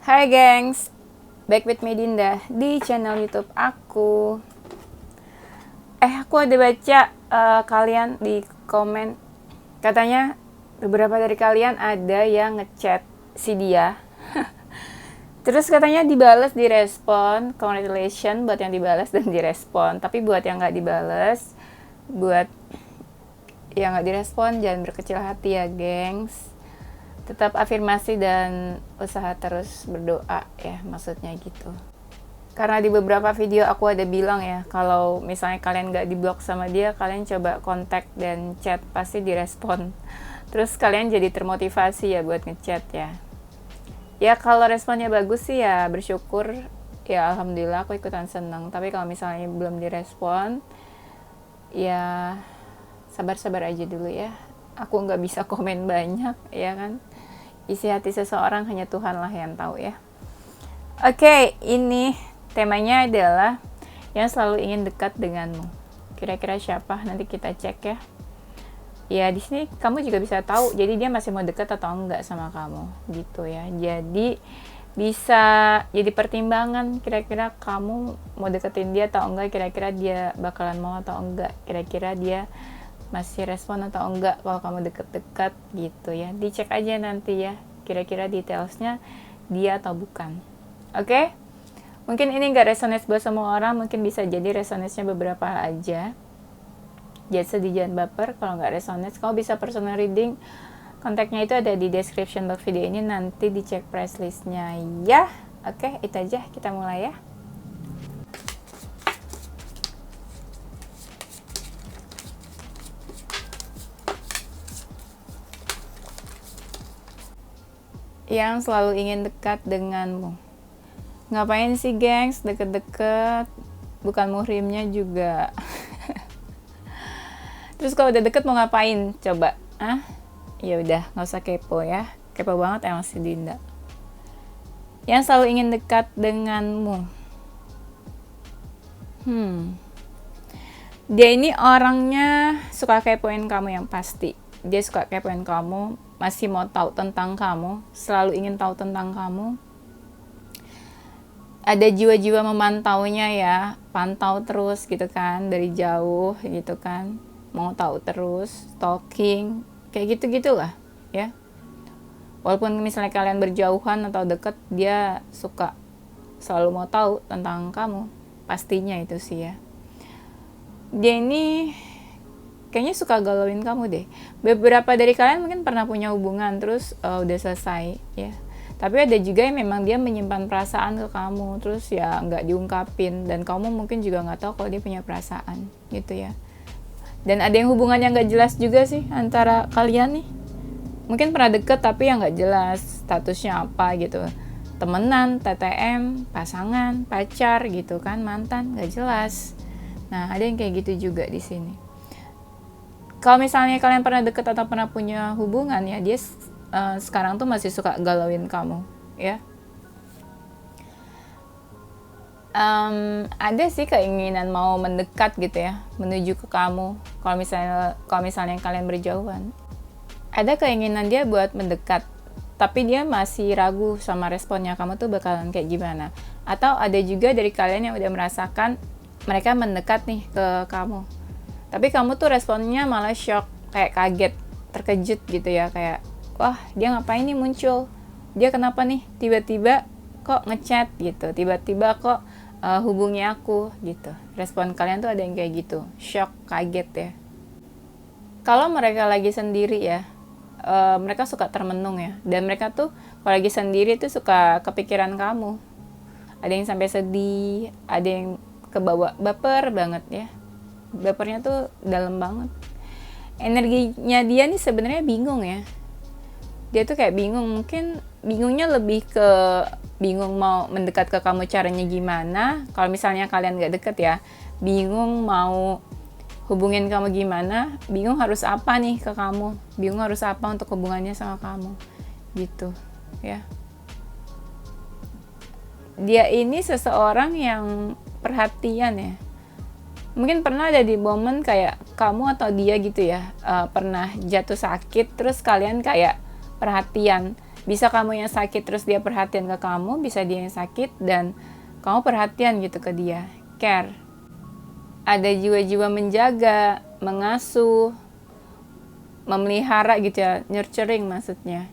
Hai gengs, back with me Dinda di channel YouTube aku. Aku ada baca kalian di komen, katanya beberapa dari kalian ada yang ngechat si dia. Terus katanya dibales, direspon, congratulations buat yang dibales dan direspon. Tapi buat yang nggak dibales, buat yang nggak direspon jangan berkecil hati ya gengs. Tetap afirmasi dan usaha terus berdoa ya, maksudnya gitu. Karena di beberapa video aku ada bilang ya, kalau misalnya kalian gak diblok sama dia, kalian coba kontak dan chat, pasti direspon. Terus kalian jadi termotivasi ya buat ngechat ya. Ya kalau responnya bagus sih ya bersyukur, ya alhamdulillah aku ikutan seneng. Tapi kalau misalnya belum direspon, ya sabar-sabar aja dulu ya. Aku nggak bisa komen banyak ya kan. Isi hati seseorang hanya Tuhan lah yang tahu ya. Oke, ini temanya adalah yang selalu ingin dekat denganmu. Kira-kira siapa? Nanti kita cek ya. Ya di sini kamu juga bisa tahu. Jadi dia masih mau dekat atau enggak sama kamu, gitu ya. Jadi bisa jadi pertimbangan. Kira-kira kamu mau deketin dia atau enggak? Kira-kira dia bakalan mau atau enggak? Kira-kira dia masih respon atau enggak kalau kamu deket-deket gitu ya. Dicek aja nanti ya, kira-kira detailsnya dia atau bukan. Oke? Mungkin ini gak resonate buat semua orang, mungkin bisa jadi resonate-nya beberapa aja. Jangan sedih, jangan baper. Kalau gak resonate, kamu bisa personal reading. Kontaknya itu ada di description box video ini, nanti dicek price list-nya ya. Oke, itu aja, kita mulai ya. Yang selalu ingin dekat denganmu. Ngapain sih gengs deket-deket, bukan muhrimnya juga. Terus kalau udah deket mau ngapain coba? Ya udah, nggak usah kepo ya, kepo banget emang si Dinda. Yang selalu ingin dekat denganmu. Dia ini orangnya suka kepoin kamu yang pasti. Dia suka kepoin kamu, masih mau tahu tentang kamu, selalu ingin tahu tentang kamu. Ada jiwa-jiwa memantaunya ya, pantau terus gitu kan, dari jauh gitu kan, mau tahu terus, stalking, kayak gitu-gitulah ya. Walaupun misalnya kalian berjauhan atau deket, dia suka selalu mau tahu tentang kamu, pastinya itu sih ya. Dia ini kayaknya suka galauin kamu deh. Beberapa dari kalian mungkin pernah punya hubungan terus udah selesai ya. Tapi ada juga yang memang dia menyimpan perasaan ke kamu, terus ya nggak diungkapin, dan kamu mungkin juga nggak tahu kalau dia punya perasaan gitu ya. Dan ada yang hubungan yang nggak jelas juga sih antara kalian nih. Mungkin pernah deket tapi yang nggak jelas statusnya apa gitu. Temenan, TTM, pasangan, pacar gitu kan, mantan, nggak jelas. Nah, ada yang kayak gitu juga di sini. Kalau misalnya kalian pernah deket atau pernah punya hubungan ya, dia sekarang tuh masih suka galauin kamu ya. Ada sih keinginan mau mendekat gitu ya, menuju ke kamu. Kalau misalnya kalian berjauhan, ada keinginan dia buat mendekat, tapi dia masih ragu sama responnya kamu tuh bakalan kayak gimana. Atau ada juga dari kalian yang udah merasakan mereka mendekat nih ke kamu, tapi kamu tuh responnya malah shock, kayak kaget, terkejut gitu ya, kayak wah dia ngapain nih muncul, dia kenapa nih tiba-tiba kok ngechat gitu, tiba-tiba kok hubungi aku gitu. Respon kalian tuh ada yang kayak gitu, shock, kaget ya. Kalau mereka lagi sendiri ya, mereka suka termenung ya, dan mereka tuh kalau lagi sendiri tuh suka kepikiran kamu. Ada yang sampai sedih, ada yang kebawa baper banget ya. Bapernya tuh dalam banget. Energinya dia nih sebenarnya bingung ya. Dia tuh kayak bingung, mungkin bingungnya lebih ke bingung mau mendekat ke kamu caranya gimana. Kalau misalnya kalian gak deket ya, bingung mau hubungin kamu gimana, bingung harus apa nih ke kamu, bingung harus apa untuk hubungannya sama kamu gitu ya. Dia ini seseorang yang perhatian ya. Mungkin pernah ada di momen kayak kamu atau dia gitu ya, pernah jatuh sakit, terus kalian kayak perhatian, Bisa kamu yang sakit terus dia perhatian ke kamu, bisa dia yang sakit dan kamu perhatian gitu ke dia, care. Ada jiwa-jiwa menjaga, mengasuh, memelihara gitu ya, nurturing maksudnya,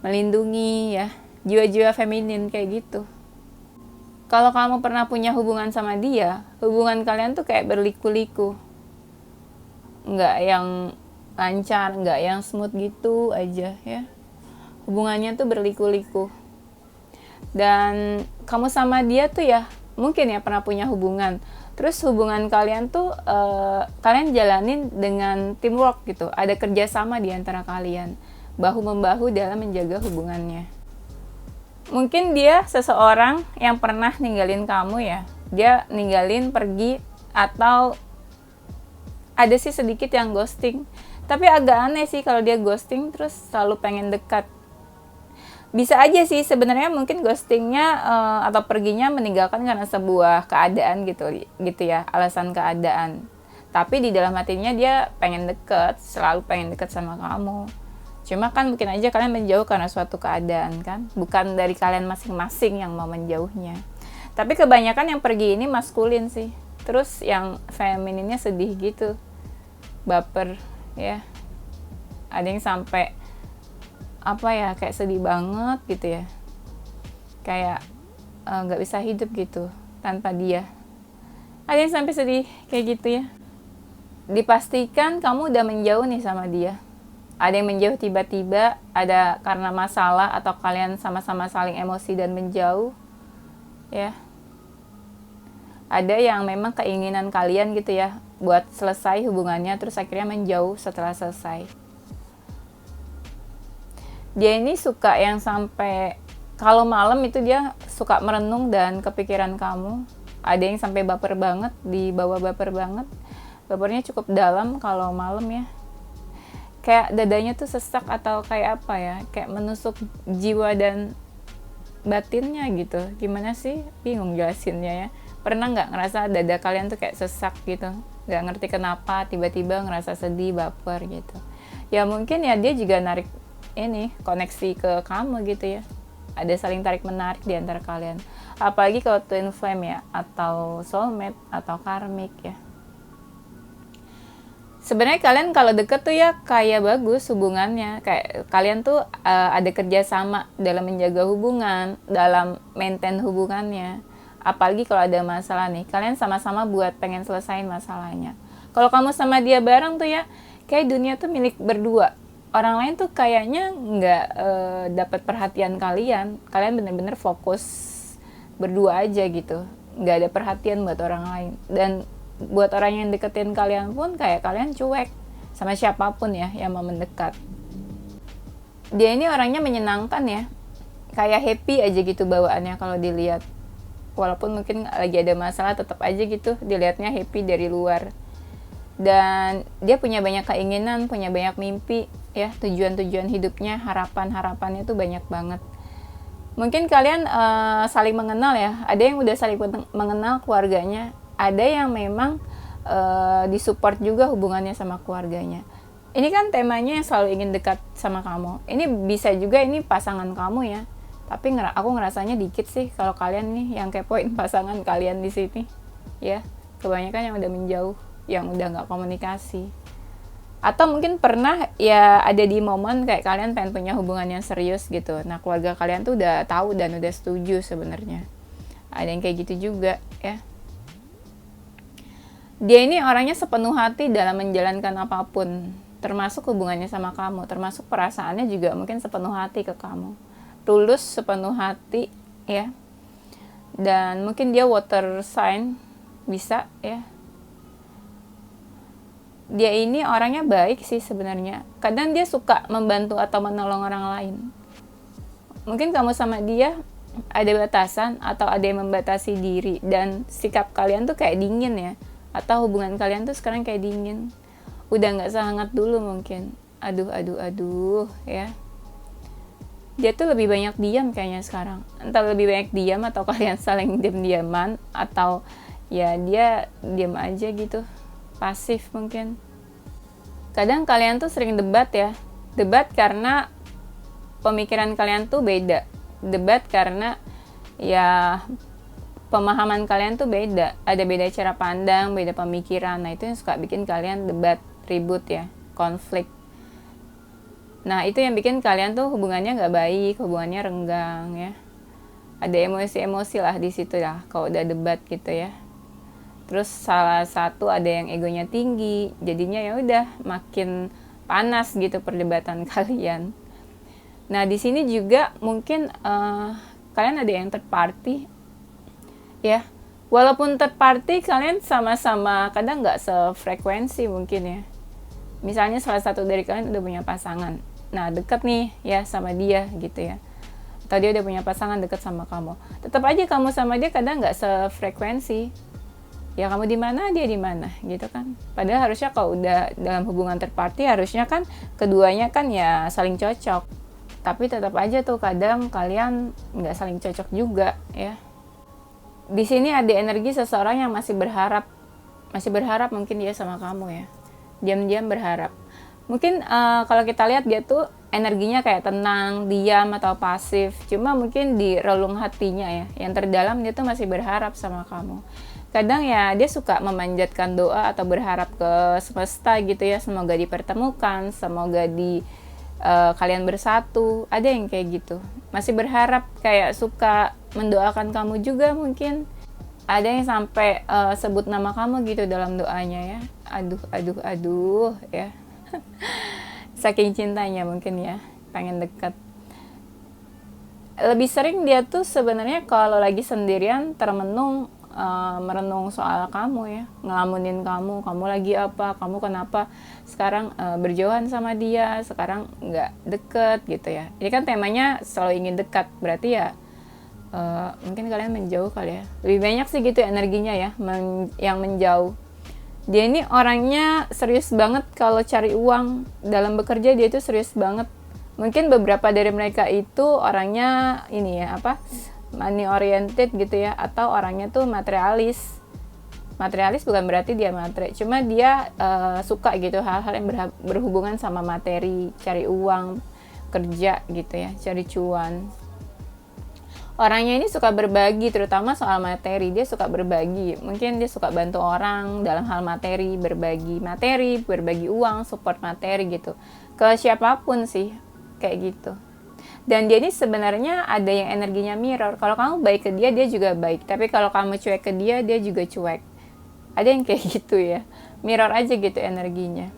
melindungi ya, jiwa-jiwa feminin kayak gitu. Kalau kamu pernah punya hubungan sama dia, hubungan kalian tuh kayak berliku-liku, nggak yang lancar, nggak yang smooth gitu aja ya. Hubungannya tuh berliku-liku. Dan kamu sama dia tuh ya, mungkin ya pernah punya hubungan. Terus hubungan kalian tuh kalian jalanin dengan teamwork gitu. Ada kerjasama di antara kalian, bahu-membahu dalam menjaga hubungannya. Mungkin dia seseorang yang pernah ninggalin kamu ya. Dia ninggalin, pergi, atau ada sih sedikit yang ghosting. Tapi agak aneh sih kalau dia ghosting terus selalu pengen dekat. Bisa aja sih sebenarnya mungkin ghostingnya atau perginya meninggalkan karena sebuah keadaan gitu ya, alasan keadaan. Tapi di dalam hatinya dia pengen deket, selalu pengen deket sama kamu. Cuma kan mungkin aja kalian menjauh karena suatu keadaan kan, bukan dari kalian masing-masing yang mau menjauhnya. Tapi kebanyakan yang pergi ini maskulin sih, terus yang femininnya sedih gitu, baper ya. Ada yang sampai apa ya, kayak sedih banget gitu ya, kayak nggak bisa hidup gitu tanpa dia. Ada yang sampai sedih kayak gitu ya. Dipastikan kamu udah menjauh nih sama dia. Ada yang menjauh tiba-tiba, ada karena masalah atau kalian sama-sama saling emosi dan menjauh ya. Ada yang memang keinginan kalian gitu ya buat selesai hubungannya, terus akhirnya menjauh setelah selesai. Dia ini suka yang sampai kalau malam itu dia suka merenung dan kepikiran kamu. Ada yang sampai baper banget, dibawa baper banget. Bapernya cukup dalam kalau malam ya. Kayak dadanya tuh sesak atau kayak apa ya, kayak menusuk jiwa dan batinnya gitu. Gimana sih? Bingung jelasinnya ya. Pernah nggak ngerasa dada kalian tuh kayak sesak gitu? Nggak ngerti kenapa, tiba-tiba ngerasa sedih, baper gitu. Ya mungkin ya dia juga narik ini koneksi ke kamu gitu ya, ada saling tarik menarik di antara kalian, apalagi kalau twin flame ya, atau soulmate atau karmic ya. Sebenarnya kalian kalau deket tuh ya kayak bagus hubungannya, kayak kalian tuh ada kerjasama dalam menjaga hubungan, dalam maintain hubungannya. Apalagi kalau ada masalah nih, kalian sama-sama buat pengen selesain masalahnya. Kalau kamu sama dia bareng tuh ya, kayak dunia tuh milik berdua. Orang lain tuh kayaknya nggak dapat perhatian kalian. Kalian bener-bener fokus berdua aja gitu, nggak ada perhatian buat orang lain. Dan buat orang yang deketin kalian pun kayak kalian cuek sama siapapun ya yang mau mendekat. Dia ini orangnya menyenangkan ya, kayak happy aja gitu bawaannya kalau dilihat. Walaupun mungkin lagi ada masalah, tetap aja gitu dilihatnya happy dari luar. Dan dia punya banyak keinginan, punya banyak mimpi ya, tujuan-tujuan hidupnya, harapan-harapannya tuh banyak banget. Mungkin kalian saling mengenal ya, ada yang udah saling mengenal keluarganya, ada yang memang disupport juga hubungannya sama keluarganya. Ini kan temanya yang selalu ingin dekat sama kamu. Ini bisa juga ini pasangan kamu ya, tapi aku ngerasanya dikit sih kalau kalian nih yang kepoin pasangan kalian di sini ya. Kebanyakan yang udah menjauh, yang udah nggak komunikasi. Atau mungkin pernah ya ada di momen kayak kalian pengen punya hubungan yang serius gitu. Nah keluarga kalian tuh udah tahu dan udah setuju sebenarnya. Ada yang kayak gitu juga ya. Dia ini orangnya sepenuh hati dalam menjalankan apapun, termasuk hubungannya sama kamu, termasuk perasaannya juga mungkin sepenuh hati ke kamu. Tulus sepenuh hati ya. Dan mungkin dia water sign, bisa ya. Dia ini orangnya baik sih sebenarnya. Kadang dia suka membantu atau menolong orang lain. Mungkin kamu sama dia ada batasan atau ada yang membatasi diri, dan sikap kalian tuh kayak dingin ya. Atau hubungan kalian tuh sekarang kayak dingin. Udah gak sehangat dulu mungkin. Aduh ya. Dia tuh lebih banyak diam kayaknya sekarang. Entah lebih banyak diam atau kalian saling diam-diaman, atau ya dia diam aja gitu. Pasif mungkin. Kadang kalian tuh sering debat ya. Debat karena pemikiran kalian tuh beda. Debat karena ya pemahaman kalian tuh beda, ada beda cara pandang, beda pemikiran. Nah itu yang suka bikin kalian debat, ribut ya, konflik. Nah itu yang bikin kalian tuh hubungannya nggak baik, hubungannya renggang ya. Ada emosi-emosi lah di situ lah kalau udah debat gitu ya. Terus salah satu ada yang egonya tinggi, jadinya ya udah makin panas gitu perdebatan kalian. Nah di sini juga mungkin kalian ada yang third party ya. Walaupun third party kalian sama-sama kadang nggak sefrekuensi mungkin ya. Misalnya salah satu dari kalian udah punya pasangan, nah deket nih ya sama dia gitu ya, atau dia udah punya pasangan deket sama kamu, tetap aja kamu sama dia kadang nggak sefrekuensi. Ya kamu di mana, dia di mana gitu kan. Padahal harusnya kalau udah dalam hubungan third party harusnya kan keduanya kan ya saling cocok. Tapi tetap aja tuh kadang kalian nggak saling cocok juga ya. Di sini ada energi seseorang yang masih berharap mungkin dia sama kamu ya. Diam-diam berharap. Mungkin kalau kita lihat dia tuh energinya kayak tenang, diam atau pasif. Cuma mungkin di relung hatinya ya, yang terdalam dia tuh masih berharap sama kamu. Kadang ya dia suka memanjatkan doa atau berharap ke semesta gitu ya, semoga dipertemukan, semoga kalian bersatu. Ada yang kayak gitu, masih berharap, kayak suka mendoakan kamu juga mungkin. Ada yang sampai sebut nama kamu gitu dalam doanya ya. Aduh ya. Saking cintanya mungkin ya, pengen deket. Lebih sering dia tuh sebenarnya kalau lagi sendirian merenung soal kamu ya, ngelamunin kamu lagi apa, kamu kenapa sekarang berjauhan sama dia, sekarang nggak deket gitu ya. Ini kan temanya selalu ingin dekat, berarti ya mungkin kalian menjauh kali ya. Lebih banyak sih gitu energinya ya, yang menjauh. Dia ini orangnya serius banget kalau cari uang, dalam bekerja dia itu serius banget. Mungkin beberapa dari mereka itu orangnya ini ya money oriented gitu ya, atau orangnya tuh materialis bukan berarti dia matre, cuma dia suka gitu hal-hal yang berhubungan sama materi, cari uang, kerja gitu ya, cari cuan. Orangnya ini suka berbagi, terutama soal materi. Dia suka berbagi, mungkin dia suka bantu orang dalam hal materi, berbagi uang, support materi gitu ke siapapun sih, kayak gitu. Dan dia ini sebenarnya ada yang energinya mirror. Kalau kamu baik ke dia, dia juga baik. Tapi kalau kamu cuek ke dia, dia juga cuek. Ada yang kayak gitu ya. Mirror aja gitu energinya.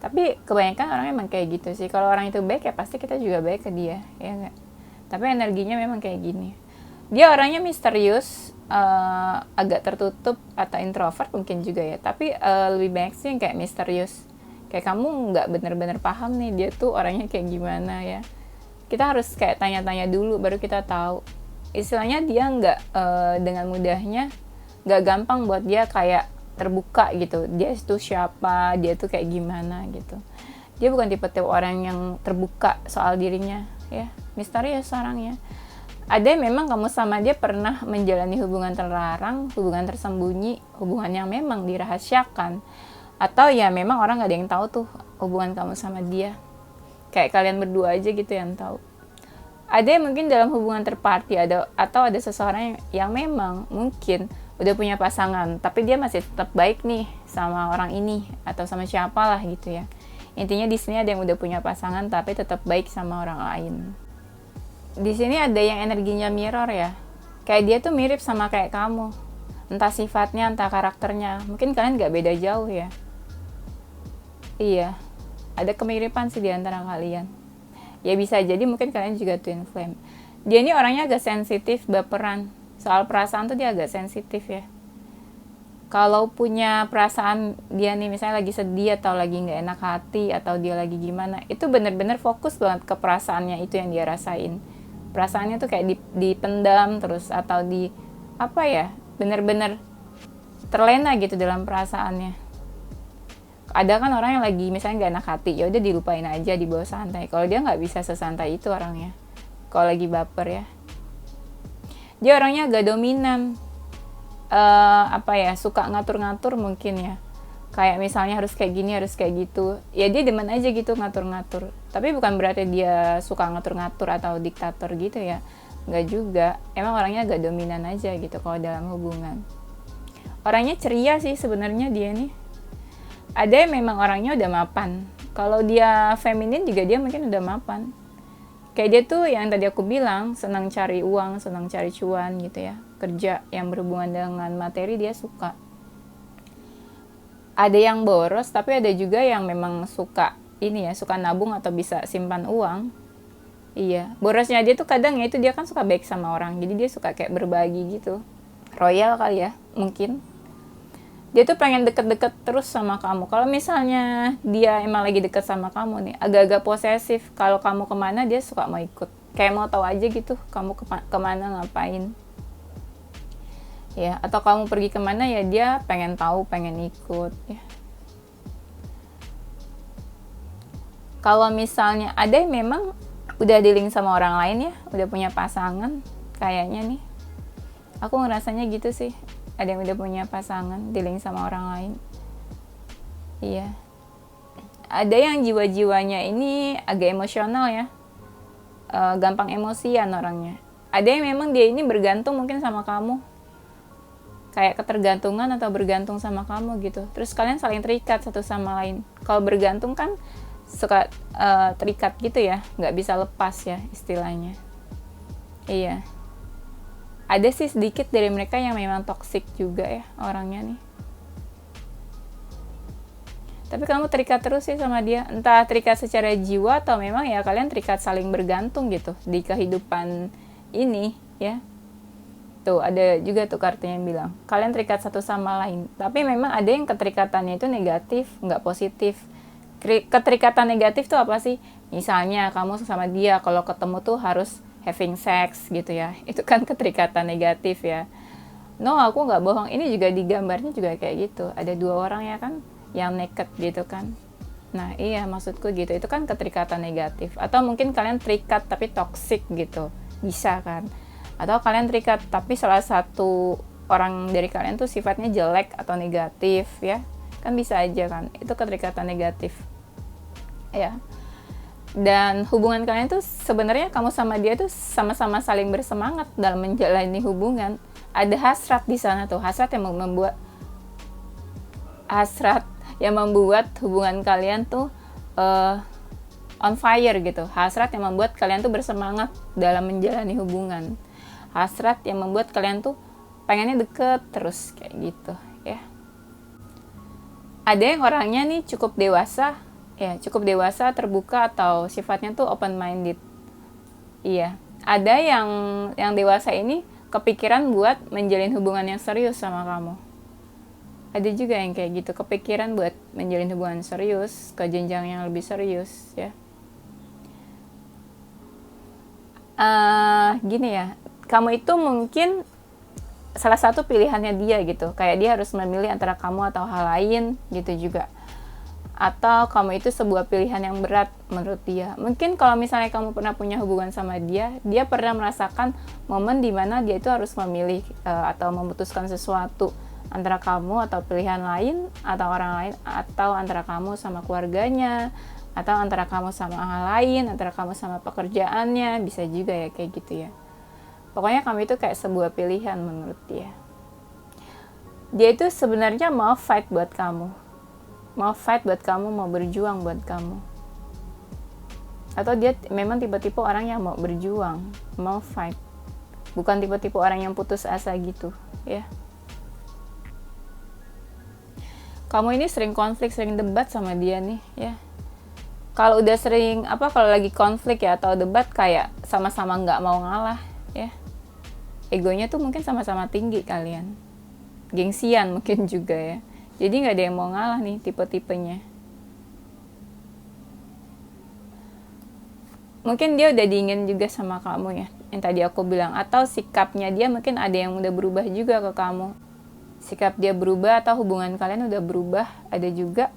Tapi kebanyakan orang emang kayak gitu sih. Kalau orang itu baik ya pasti kita juga baik ke dia, ya nggak? Tapi energinya memang kayak gini. Dia orangnya misterius, agak tertutup atau introvert mungkin juga ya. Tapi lebih banyak sih yang kayak misterius. Kayak kamu nggak bener-bener paham nih dia tuh orangnya kayak gimana ya. Kita harus kayak tanya-tanya dulu baru kita tahu. Istilahnya dia nggak dengan mudahnya, nggak gampang buat dia kayak terbuka gitu. Dia itu siapa, dia tuh kayak gimana gitu. Dia bukan tipe-tipe orang yang terbuka soal dirinya ya. Misterius orangnya. Ada yang memang kamu sama dia pernah menjalani hubungan terlarang, hubungan tersembunyi, hubungan yang memang dirahasiakan. Atau ya memang orang nggak ada yang tahu tuh hubungan kamu sama dia. Kayak kalian berdua aja gitu yang tahu. Ada yang mungkin dalam hubungan terparty, atau ada seseorang yang memang mungkin udah punya pasangan, tapi dia masih tetap baik nih sama orang ini atau sama siapalah gitu ya. Intinya di sini ada yang udah punya pasangan tapi tetap baik sama orang lain. Di sini ada yang energinya mirror ya. Kayak dia tuh mirip sama kayak kamu. Entah sifatnya, entah karakternya. Mungkin kalian gak beda jauh ya. Iya. Ada kemiripan sih di antara kalian. Ya bisa jadi mungkin kalian juga twin flame. Dia ini orangnya agak sensitif, baperan. Soal perasaan tuh dia agak sensitif ya. Kalau punya perasaan dia nih misalnya lagi sedih atau lagi gak enak hati atau dia lagi gimana, itu bener-bener fokus banget ke perasaannya itu yang dia rasain. Perasaannya tuh kayak dipendam terus atau bener-bener terlena gitu dalam perasaannya. Ada kan orang yang lagi misalnya gak enak hati, ya udah dilupain aja, dibawa santai. Kalau dia nggak bisa sesantai itu orangnya. Kalau lagi baper ya, dia orangnya agak dominan. Suka ngatur-ngatur mungkin ya. Kayak misalnya harus kayak gini, harus kayak gitu. Ya dia demen aja gitu ngatur-ngatur. Tapi bukan berarti dia suka ngatur-ngatur atau diktator gitu ya, nggak juga. Emang orangnya agak dominan aja gitu kalau dalam hubungan. Orangnya ceria sih sebenarnya dia nih. Ada yang memang orangnya udah mapan. Kalau dia feminin juga dia mungkin udah mapan. Kayak dia tuh yang tadi aku bilang, senang cari uang, senang cari cuan gitu ya. Kerja yang berhubungan dengan materi dia suka. Ada yang boros, tapi ada juga yang memang suka ini ya, suka nabung atau bisa simpan uang. Iya, borosnya dia tuh kadang ya itu dia kan suka baik sama orang, jadi dia suka kayak berbagi gitu. Royal kali ya, mungkin. Dia tuh pengen deket-deket terus sama kamu. Kalau misalnya dia emang lagi deket sama kamu nih, agak-agak posesif. Kalau kamu kemana dia suka mau ikut. Kayak mau tahu aja gitu, kamu kemana ngapain. Ya, atau kamu pergi kemana ya dia pengen tahu, pengen ikut ya. Kalau misalnya ada yang memang udah dealing sama orang lain ya, udah punya pasangan kayaknya nih, aku ngerasanya gitu sih, ada yang udah punya pasangan dealing sama orang lain. Iya, ada yang jiwa-jiwanya ini agak emosional ya, gampang emosian orangnya. Ada yang memang dia ini bergantung mungkin sama kamu, kayak ketergantungan atau bergantung sama kamu gitu. Terus kalian saling terikat satu sama lain. Kalau bergantung kan suka terikat gitu ya, nggak bisa lepas ya istilahnya. Iya. Ada sih sedikit dari mereka yang memang toksik juga ya orangnya nih. Tapi kamu terikat terus sih sama dia. Entah terikat secara jiwa atau memang ya kalian terikat saling bergantung gitu di kehidupan ini ya. Tuh ada juga tuh kartunya yang bilang kalian terikat satu sama lain, tapi memang ada yang keterikatannya itu negatif, nggak positif. Keterikatan negatif tuh apa sih? Misalnya kamu sama dia kalau ketemu tuh harus having sex gitu ya, itu kan keterikatan negatif ya. No, aku nggak bohong, ini juga di gambarnya juga kayak gitu, ada 2 orang ya kan yang naked gitu kan. Nah iya maksudku gitu, itu kan keterikatan negatif. Atau mungkin kalian terikat tapi toxic gitu, bisa kan. Atau kalian terikat tapi salah satu orang dari kalian tuh sifatnya jelek atau negatif ya, kan bisa aja kan, itu keterikatan negatif ya. Dan hubungan kalian tuh sebenarnya kamu sama dia tuh sama-sama saling bersemangat dalam menjalani hubungan. Ada hasrat di sana tuh, hasrat yang membuat hubungan kalian tuh on fire gitu, hasrat yang membuat kalian tuh bersemangat dalam menjalani hubungan. Hasrat yang membuat kalian tuh pengennya deket terus kayak gitu ya. Ada yang orangnya nih cukup dewasa ya, cukup dewasa, terbuka atau sifatnya tuh open minded. Iya, ada yang dewasa ini kepikiran buat menjalin hubungan yang serius sama kamu. Ada juga yang kayak gitu, kepikiran buat menjalin hubungan serius ke jenjang yang lebih serius ya. Gini ya, kamu itu mungkin salah satu pilihannya dia gitu, kayak dia harus memilih antara kamu atau hal lain gitu juga. Atau kamu itu sebuah pilihan yang berat menurut dia. Mungkin kalau misalnya kamu pernah punya hubungan sama dia, dia pernah merasakan momen dimana dia itu harus memilih atau memutuskan sesuatu antara kamu atau pilihan lain atau orang lain, atau antara kamu sama keluarganya, atau antara kamu sama hal lain, antara kamu sama pekerjaannya, bisa juga ya kayak gitu ya. Pokoknya kamu itu kayak sebuah pilihan menurut dia. Dia itu sebenarnya mau fight buat kamu. Mau fight buat kamu, mau berjuang buat kamu. Atau dia memang tipe-tipe orang yang mau berjuang, mau fight. Bukan tipe-tipe orang yang putus asa gitu, ya. Kamu ini sering konflik, sering debat sama dia nih, ya. Kalau udah sering, kalau lagi konflik ya atau debat kayak sama-sama nggak mau ngalah, ya. Egonya tuh mungkin sama-sama tinggi kalian, gengsian mungkin juga ya, jadi nggak ada yang mau ngalah nih tipe-tipenya. Mungkin dia udah dingin juga sama kamu ya, yang tadi aku bilang, atau sikapnya dia mungkin ada yang udah berubah juga ke kamu, sikap dia berubah atau hubungan kalian udah berubah. Ada juga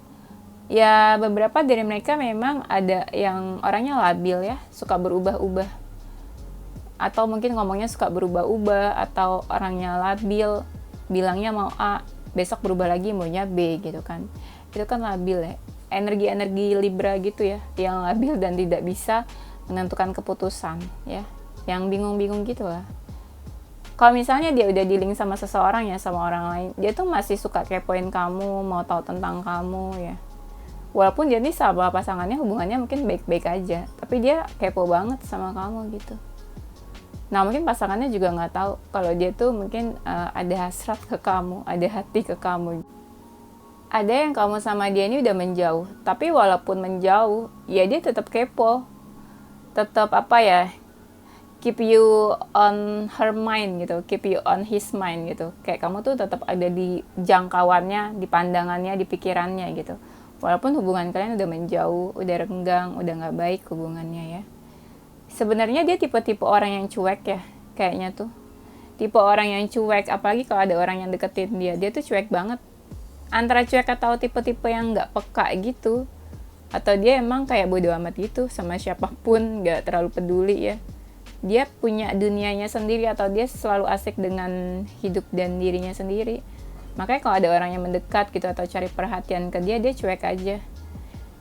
ya beberapa dari mereka memang ada yang orangnya labil ya, suka berubah-ubah. Atau mungkin ngomongnya suka berubah-ubah, atau orangnya labil, bilangnya mau A, besok berubah lagi maunya B gitu kan. Itu kan labil ya. energi-energi Libra gitu ya, yang labil dan tidak bisa menentukan keputusan ya, yang bingung-bingung gitu lah. Kalau misalnya dia udah dealing sama seseorang ya, sama orang lain, dia tuh masih suka kepoin kamu, mau tahu tentang kamu ya. Walaupun dia nih sama pasangannya hubungannya mungkin baik-baik aja, tapi dia kepo banget sama kamu gitu. Nah mungkin pasangannya juga nggak tahu kalau dia tuh mungkin ada hasrat ke kamu, ada hati ke kamu. Ada yang kamu sama dia ini udah menjauh, tapi walaupun menjauh, ya dia tetap kepo, tetap apa ya, keep you on her mind gitu, keep you on his mind gitu. Kayak kamu tuh tetap ada di jangkauannya, di pandangannya, di pikirannya gitu. Walaupun hubungan kalian udah menjauh, udah renggang, udah nggak baik hubungannya ya. Sebenarnya dia tipe-tipe orang yang cuek ya, kayaknya tuh. Tipe orang yang cuek, apalagi kalau ada orang yang deketin dia tuh cuek banget. Antara cuek atau tipe-tipe yang nggak peka gitu. Atau dia emang kayak bodo amat gitu sama siapapun, nggak terlalu peduli ya. Dia punya dunianya sendiri atau dia selalu asik dengan hidup dan dirinya sendiri. Makanya kalau ada orang yang mendekat gitu atau cari perhatian ke dia cuek aja.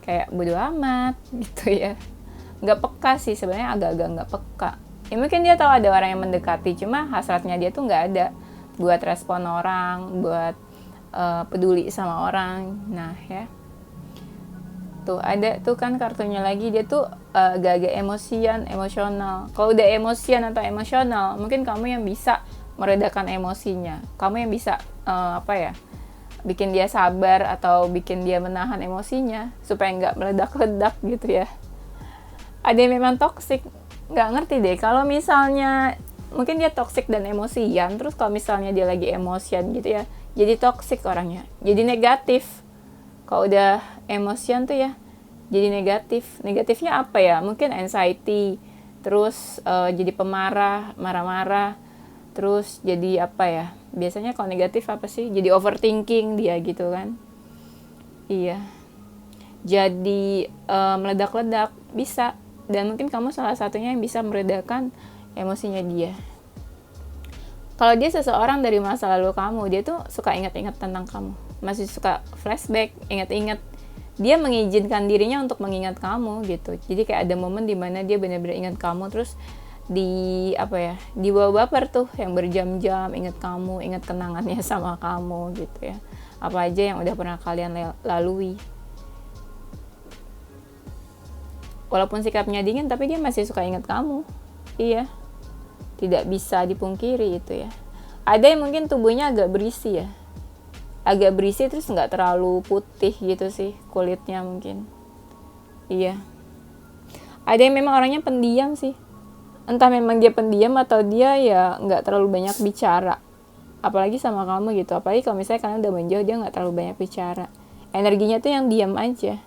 Kayak bodo amat gitu ya. Nggak peka sih, sebenarnya agak-agak nggak peka. Ya mungkin dia tahu ada orang yang mendekati, cuma hasratnya dia tuh nggak ada buat respon orang, buat peduli sama orang. Nah ya, tuh ada tuh kan kartunya lagi, dia tuh agak-agak emosional. Kalau udah emosian atau emosional, mungkin kamu yang bisa meredakan emosinya, kamu yang bisa bikin dia sabar atau bikin dia menahan emosinya supaya nggak meledak-ledak gitu ya. Ada yang memang toksik, nggak ngerti deh kalau misalnya mungkin dia toksik dan emosian, terus kalau misalnya dia lagi emosian gitu ya, jadi toksik orangnya, jadi negatif. Kalau udah emosian tuh ya, jadi negatif. Negatifnya apa ya? Mungkin anxiety, terus jadi pemarah, marah-marah, terus jadi apa ya? Biasanya kalau negatif apa sih? Jadi overthinking dia gitu kan. Iya. Jadi meledak-ledak, bisa. Dan mungkin kamu salah satunya yang bisa meredakan emosinya dia. Kalau dia seseorang dari masa lalu kamu, dia tuh suka ingat-ingat tentang kamu, masih suka flashback, ingat-ingat. Dia mengizinkan dirinya untuk mengingat kamu gitu. Jadi kayak ada momen dimana dia benar-benar ingat kamu, terus dibawa baper tuh yang berjam-jam ingat kamu, ingat kenangannya sama kamu gitu ya. Apa aja yang udah pernah kalian lalui. Walaupun sikapnya dingin, tapi dia masih suka ingat kamu. Iya. Tidak bisa dipungkiri itu ya. Ada yang mungkin tubuhnya agak berisi ya. Agak berisi terus nggak terlalu putih gitu sih kulitnya mungkin. Iya. Ada yang memang orangnya pendiam sih. Entah memang dia pendiam atau dia ya nggak terlalu banyak bicara. Apalagi sama kamu gitu. Apalagi kalau misalnya kalian udah menjauh, dia nggak terlalu banyak bicara. Energinya tuh yang diam aja.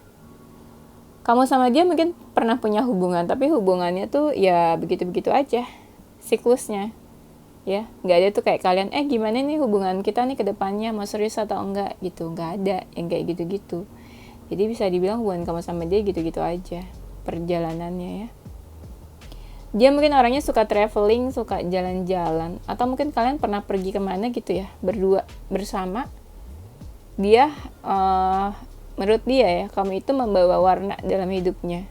Kamu sama dia mungkin pernah punya hubungan, tapi hubungannya tuh ya begitu-begitu aja. Siklusnya ya, nggak ada tuh kayak kalian gimana nih hubungan kita nih ke depannya, mau serius atau enggak gitu, nggak ada yang kayak gitu-gitu. Jadi bisa dibilang hubungan kamu sama dia gitu-gitu aja perjalanannya ya. Dia mungkin orangnya suka traveling, suka jalan-jalan, atau mungkin kalian pernah pergi kemana gitu ya berdua bersama. Dia menurut dia ya, kamu itu membawa warna dalam hidupnya.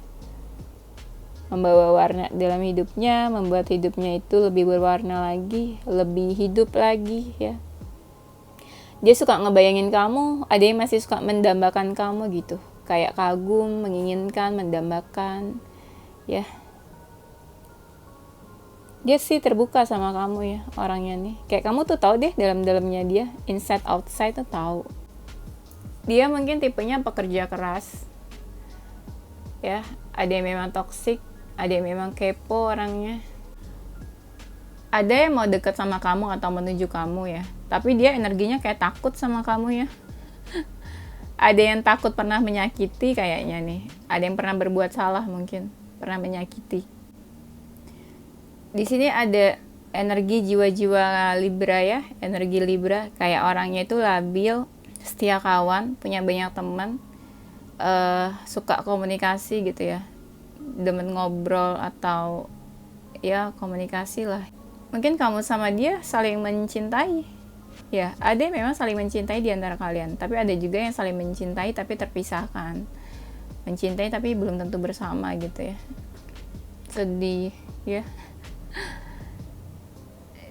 Membawa warna dalam hidupnya, membuat hidupnya itu lebih berwarna lagi, lebih hidup lagi ya. Dia suka ngebayangin kamu, ada yang masih suka mendambakan kamu gitu. Kayak kagum, menginginkan, mendambakan ya. Dia sih terbuka sama kamu ya orangnya nih. Kayak kamu tuh tahu deh dalam-dalamnya dia, inside outside tuh tahu. Dia mungkin tipenya pekerja keras. Ya, ada yang memang toksik, ada yang memang kepo orangnya. Ada yang mau deket sama kamu atau menuju kamu ya, tapi dia energinya kayak takut sama kamu ya. Ada yang takut pernah menyakiti kayaknya nih. Ada yang pernah berbuat salah mungkin, pernah menyakiti. Di sini ada energi jiwa-jiwa Libra ya, energi Libra. Kayak orangnya itu labil, setia kawan, punya banyak teman, suka komunikasi gitu ya, demen ngobrol atau ya komunikasi lah. Mungkin kamu sama dia saling mencintai ya, ada yang memang saling mencintai di antara kalian, tapi ada juga yang saling mencintai tapi terpisahkan. mencintai tapi belum tentu bersama gitu ya. Sedih ya.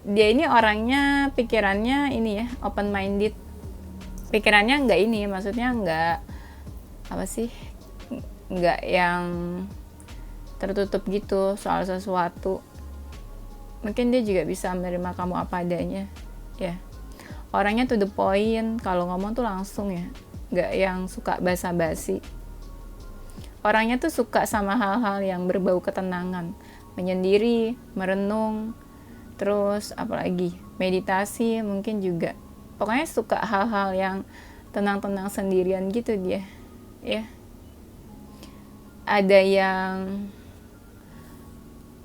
Dia ini orangnya, pikirannya ini ya, open minded. Pikirannya nggak ini, maksudnya nggak apa sih, nggak yang tertutup gitu soal sesuatu. Mungkin dia juga bisa menerima kamu apa adanya ya. Orangnya to the point, kalau ngomong tuh langsung ya, nggak yang suka basa-basi. Orangnya tuh suka sama hal-hal yang berbau ketenangan, menyendiri, merenung, terus apalagi meditasi mungkin juga. Pokoknya suka hal-hal yang tenang-tenang sendirian gitu dia ya. Ada yang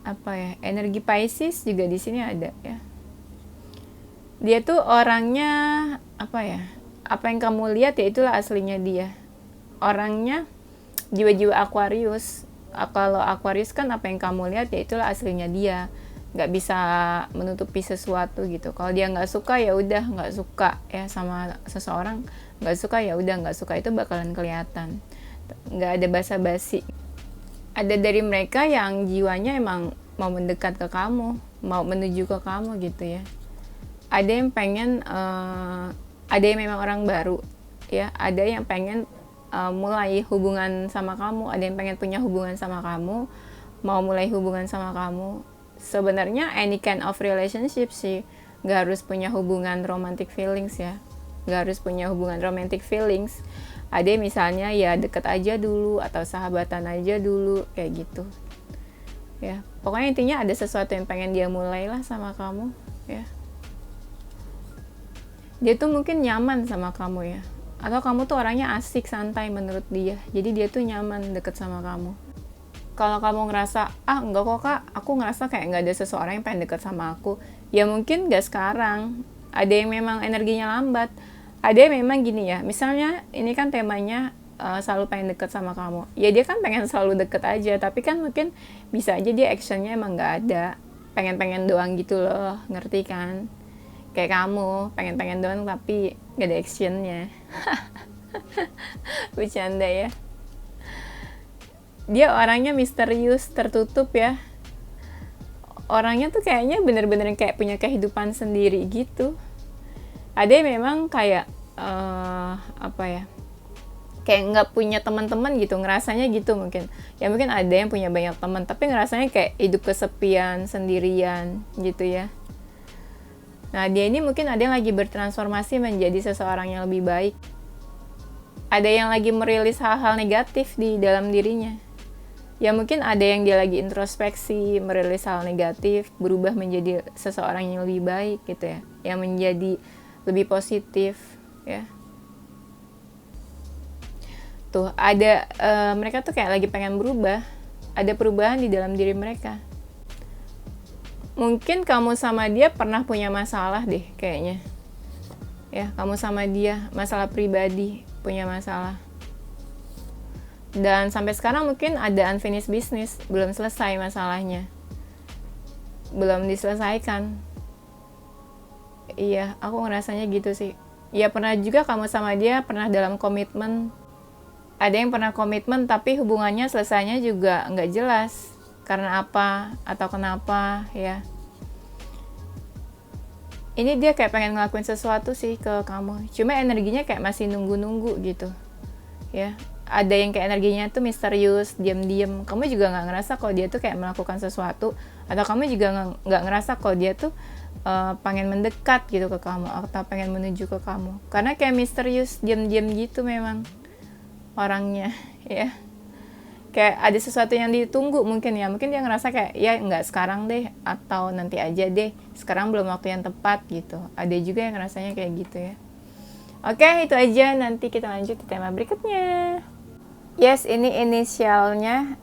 apa ya, energi Pisces juga di sini ada ya. Dia tuh orangnya apa ya, apa yang kamu lihat ya itulah aslinya dia. Orangnya jiwa-jiwa Aquarius. Kalau Aquarius kan apa yang kamu lihat ya itulah aslinya dia, nggak bisa menutupi sesuatu gitu. Kalau dia nggak suka ya udah nggak suka ya sama seseorang, nggak suka ya udah nggak suka, itu bakalan kelihatan, nggak ada basa-basi. Ada dari mereka yang jiwanya emang mau mendekat ke kamu, mau menuju ke kamu gitu ya. Ada yang pengen ada yang memang orang baru ya, ada yang pengen mulai hubungan sama kamu, ada yang pengen punya hubungan sama kamu, mau mulai hubungan sama kamu. Sebenarnya any kind of relationship sih, gak harus punya hubungan romantic feelings ya, gak harus punya hubungan romantic feelings. Ada misalnya ya deket aja dulu atau sahabatan aja dulu kayak gitu ya. Pokoknya intinya ada sesuatu yang pengen dia mulai lah sama kamu ya. Dia tuh mungkin nyaman sama kamu ya, atau kamu tuh orangnya asik, santai menurut dia, jadi dia tuh nyaman deket sama kamu. Kalau kamu ngerasa, enggak kok kak, aku ngerasa kayak nggak ada seseorang yang pengen deket sama aku, ya mungkin nggak sekarang. Ada yang memang energinya lambat, ada yang memang gini ya, misalnya ini kan temanya selalu pengen deket sama kamu, ya dia kan pengen selalu deket aja, tapi kan mungkin bisa aja dia actionnya emang nggak ada, pengen-pengen doang gitu loh, ngerti kan? Kayak kamu, pengen-pengen doang tapi gak ada actionnya. Bercanda ya. Dia orangnya misterius, tertutup ya. Orangnya tuh kayaknya bener-bener kayak punya kehidupan sendiri gitu. Ada yang memang kayak apa ya, kayak nggak punya teman-teman gitu, ngerasanya gitu mungkin. Ya mungkin ada yang punya banyak teman, tapi ngerasanya kayak hidup kesepian, sendirian gitu ya. Nah, dia ini mungkin ada yang lagi bertransformasi menjadi seseorang yang lebih baik. Ada yang lagi merilis hal-hal negatif di dalam dirinya. Ya mungkin ada yang dia lagi introspeksi, merilis hal negatif, berubah menjadi seseorang yang lebih baik gitu ya. Yang menjadi lebih positif ya. Tuh, ada mereka tuh kayak lagi pengen berubah. Ada perubahan di dalam diri mereka. Mungkin kamu sama dia pernah punya masalah deh kayaknya. Ya, kamu sama dia masalah pribadi, punya masalah. Dan sampai sekarang mungkin ada unfinished business, belum selesai masalahnya. Belum diselesaikan. Iya, aku ngerasanya gitu sih. Ya pernah juga kamu sama dia pernah dalam komitmen. Ada yang pernah komitmen tapi hubungannya selesainya juga nggak jelas. Karena apa atau kenapa ya. Ini dia kayak pengen ngelakuin sesuatu sih ke kamu. Cuma energinya kayak masih nunggu-nunggu gitu. Ya, ada yang kayak energinya tuh misterius, diam-diam. Kamu juga nggak ngerasa kalau dia tuh kayak melakukan sesuatu. Atau kamu juga nggak ngerasa kalau dia tuh pengen mendekat gitu ke kamu. Atau pengen menuju ke kamu. Karena kayak misterius, diam-diam gitu memang orangnya ya. Kayak ada sesuatu yang ditunggu mungkin ya. Mungkin dia ngerasa kayak ya nggak sekarang deh, atau nanti aja deh, sekarang belum waktu yang tepat gitu. Ada juga yang ngerasanya kayak gitu ya. Oke, itu aja, nanti kita lanjut di tema berikutnya. Yes, ini inisialnya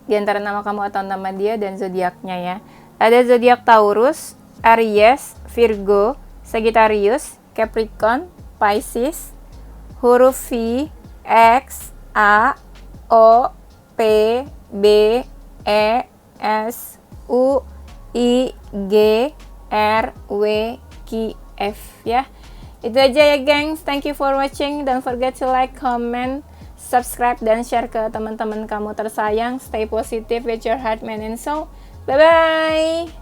di antara nama kamu atau nama dia dan zodiaknya ya. Ada zodiak Taurus, Aries, Virgo, Sagittarius, Capricorn, Pisces, huruf V, X, A, O, P, B, E, S, U, I, G, R, W, Q, F ya. Itu aja ya gengs. Thank you for watching. Don't forget to like, comment, subscribe dan share ke teman-teman kamu tersayang. Stay positive with your heart, mind and soul. Bye bye.